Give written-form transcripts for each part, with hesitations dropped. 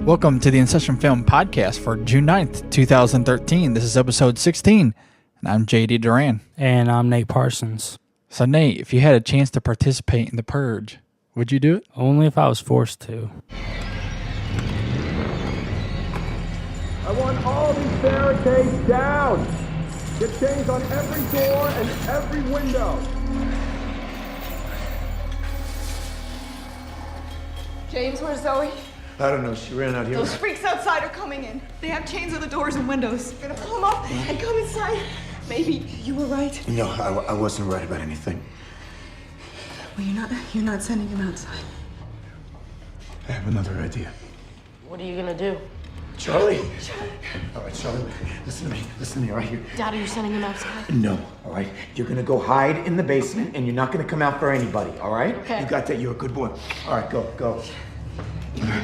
Welcome to the InSession Film Podcast for June 9th, 2013. This is episode 16, and I'm JD Duran. And I'm Nate Parsons. So, Nate, if you had a chance to participate in the Purge, would you do it? Only if I was forced to. I want all these barricades down. Get chains on every door and every window. James, where's Zoe? I don't know. She ran out here. Those freaks outside are coming in. They have chains on the doors and windows. They're gonna pull them up and come inside. Maybe you were right. No, I wasn't right about anything. Well, you're not sending him outside. I have another idea. What are you gonna do? Charlie. All right, Charlie, listen to me right here. Dad, are you sending him outside? No, all right? You're gonna go hide in the basement and you're not gonna come out for anybody, all right? Okay. You got that? You're a good boy. All right, go.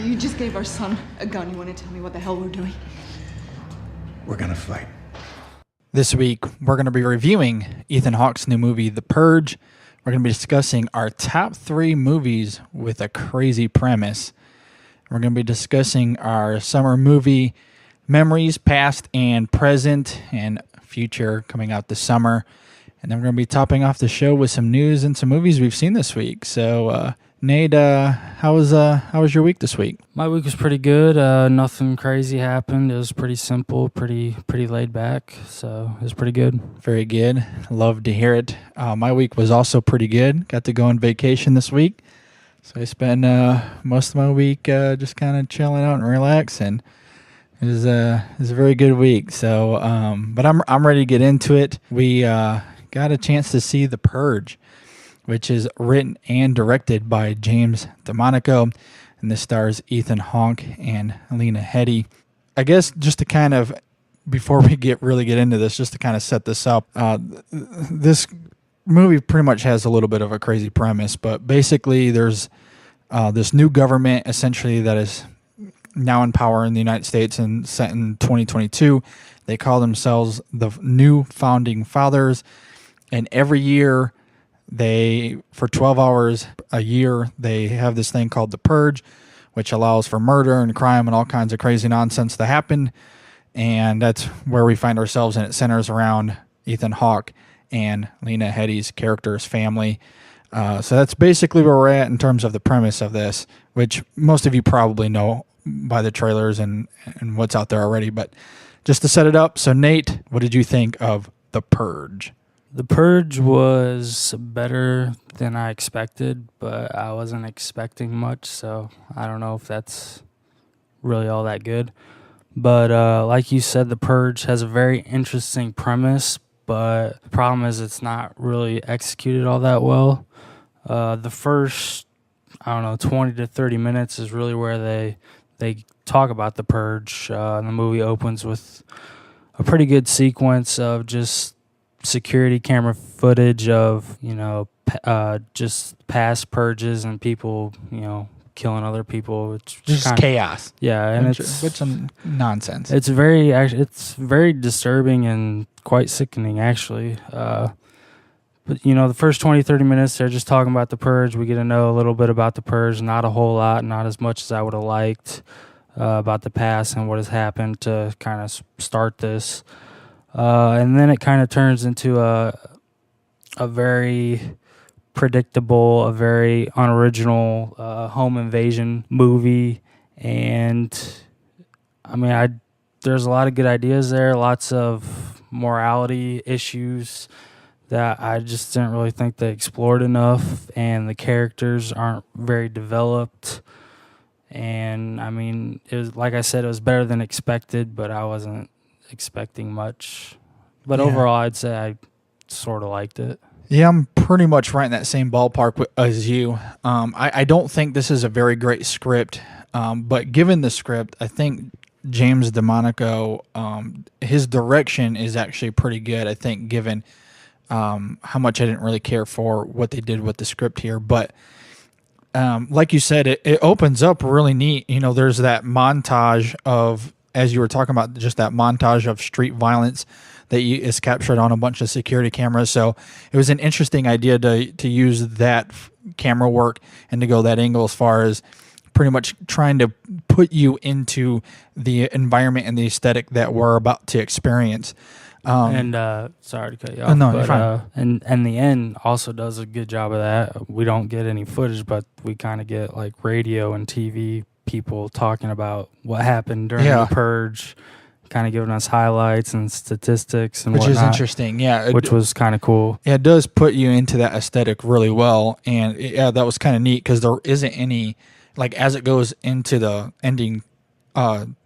You just gave our son a gun. You want to tell me what the hell we're doing? We're gonna fight. This week, we're going to be reviewing Ethan Hawke's new movie, The Purge. We're going to be discussing our top 3 movies with a crazy premise. We're going to be discussing our summer movie memories, past and present and future, coming out this summer. And then we're going to be topping off the show with some news and some movies we've seen this week. So, Nate, how was your week this week? My week was pretty good. Nothing crazy happened. It was pretty simple, pretty laid back. So it was pretty good. Very good. Love to hear it. My week was also pretty good. Got to go on vacation this week. So I spent most of my week just kind of chilling out and relaxing. It was a very good week. So, but I'm ready to get into it. We got a chance to see The Purge, which is written and directed by James DeMonico, and this stars Ethan Hawke and Lena Headey. I guess just to kind of, before we really get into this, just to kind of set this up, this movie pretty much has a little bit of a crazy premise, but basically there's this new government essentially that is now in power in the United States and set in 2022. They call themselves the New Founding Fathers, and every year for 12 hours a year, they have this thing called the Purge, which allows for murder and crime and all kinds of crazy nonsense to happen. And that's where we find ourselves, and it centers around Ethan Hawke and Lena Headey's character's family. So that's basically where we're at in terms of the premise of this, which most of you probably know by the trailers and what's out there already. But just to set it up, so Nate, what did you think of The Purge? The Purge was better than I expected, but I wasn't expecting much, so I don't know if that's really all that good. But like you said, The Purge has a very interesting premise, but the problem is it's not really executed all that well. The first, 20 to 30 minutes is really where they talk about The Purge. The movie opens with a pretty good sequence of just security camera footage of, just past purges and people, killing other people. It's just chaos. Yeah, and it's some nonsense. It's very disturbing and quite sickening, actually. But, the first 20, 30 minutes, they're just talking about The Purge. We get to know a little bit about The Purge, not a whole lot, not as much as I would have liked, about the past and what has happened to kind of start this. And then it kind of turns into a very predictable, a very unoriginal home invasion movie. And there's a lot of good ideas there, lots of morality issues that I just didn't really think they explored enough, and the characters aren't very developed. And it was, like I said, it was better than expected, but I wasn't expecting much. But overall, I'd say I sort of liked it. Yeah, I'm pretty much right in that same ballpark as you. I don't think this is a very great script, but given the script, I think James DeMonico, his direction is actually pretty good, I think, given how much I didn't really care for what they did with the script here. But like you said, it opens up really neat. There's that montage of, as you were talking about, just that montage of street violence that is captured on a bunch of security cameras. So it was an interesting idea to use that camera work and to go that angle as far as pretty much trying to put you into the environment and the aesthetic that we're about to experience. And sorry to cut you off. No, but, you're fine. And the end also does a good job of that. We don't get any footage, but we kind of get like radio and TV people talking about what happened during the Purge, kind of giving us highlights and statistics and which whatnot, is interesting. Yeah, which was kind of cool. It does put you into that aesthetic really well, and that was kind of neat because there isn't any, like, as it goes into the ending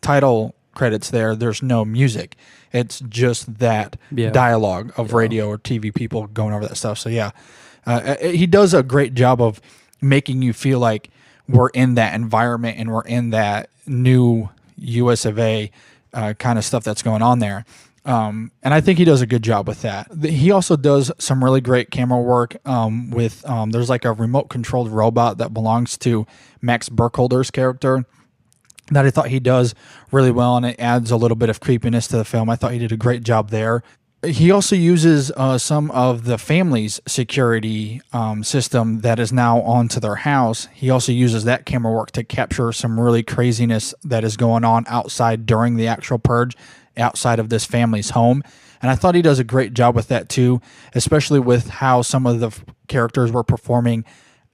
title credits there's no music. It's just that dialogue of radio or TV people going over that stuff. So he does a great job of making you feel like we're in that environment and we're in that new US of A kind of stuff that's going on there. And I think he does a good job with that. He also does some really great camera work with there's like a remote controlled robot that belongs to Max Burkholder's character that I thought he does really well, and it adds a little bit of creepiness to the film. I thought he did a great job there. He also uses some of the family's security system that is now onto their house. He also uses that camera work to capture some really craziness that is going on outside during the actual purge, outside of this family's home. And I thought he does a great job with that too, especially with how some of the characters were performing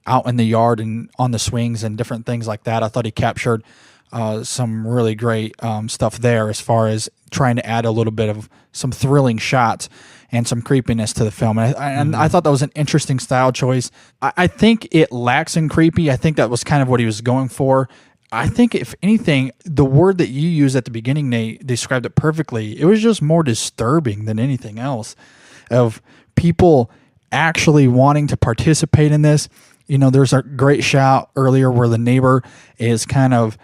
out in the yard and on the swings and different things like that. I thought he captured some really great stuff there as far as trying to add a little bit of some thrilling shots and some creepiness to the film. And I thought that was an interesting style choice. I think it lacks in creepy. I think that was kind of what he was going for. I think, if anything, the word that you used at the beginning, Nate, described it perfectly. It was just more disturbing than anything else, of people actually wanting to participate in this. You know, there's a great shot earlier where the neighbor is kind of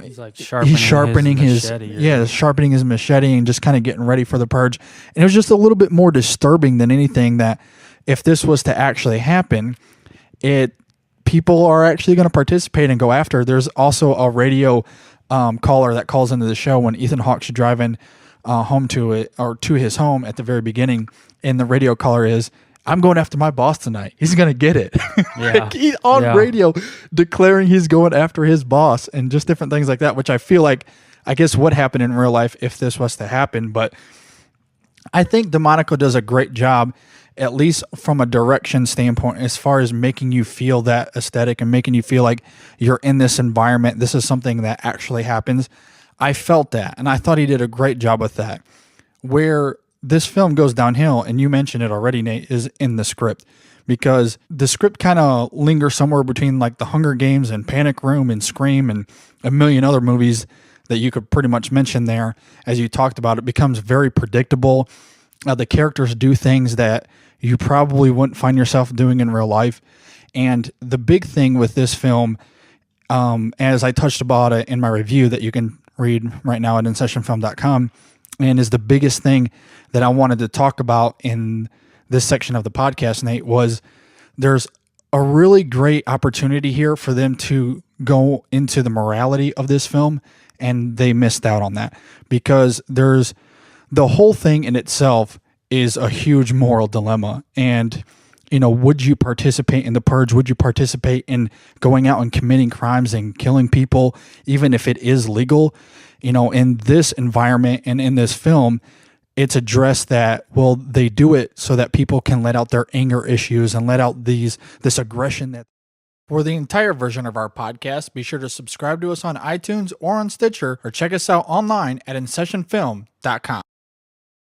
he's like sharpening his machete, sharpening his machete and just kind of getting ready for the purge. And it was just a little bit more disturbing than anything, that if this was to actually happen, people are actually going to participate and go after. There's also a radio caller that calls into the show when Ethan Hawke's driving home to his home at the very beginning, and the radio caller is, "I'm going after my boss tonight. He's going to get it." Like, he's on radio declaring he's going after his boss and just different things like that, which I feel like, I guess, would happen in real life if this was to happen. But I think DeMonico does a great job, at least from a direction standpoint, as far as making you feel that aesthetic and making you feel like you're in this environment. This is something that actually happens. I felt that, and I thought he did a great job with that. Where this film goes downhill, and you mentioned it already, Nate, is in the script, because the script kind of lingers somewhere between like The Hunger Games and Panic Room and Scream and a million other movies that you could pretty much mention there. As you talked about, it becomes very predictable. The characters do things that you probably wouldn't find yourself doing in real life. And the big thing with this film, as I touched about it in my review that you can read right now at InSessionFilm.com, and is the biggest thing that I wanted to talk about in this section of the podcast, Nate, was there's a really great opportunity here for them to go into the morality of this film, and they missed out on that, because there's the whole thing in itself is a huge moral dilemma. And, you know, would you participate in the purge? Would you participate in going out and committing crimes and killing people, even if it is legal? You know, in this environment and in this film, it's addressed that, well, they do it so that people can let out their anger issues and let out this aggression. That for the entire version of our podcast, be sure to subscribe to us on iTunes or on Stitcher, or check us out online at InSessionFilm.com.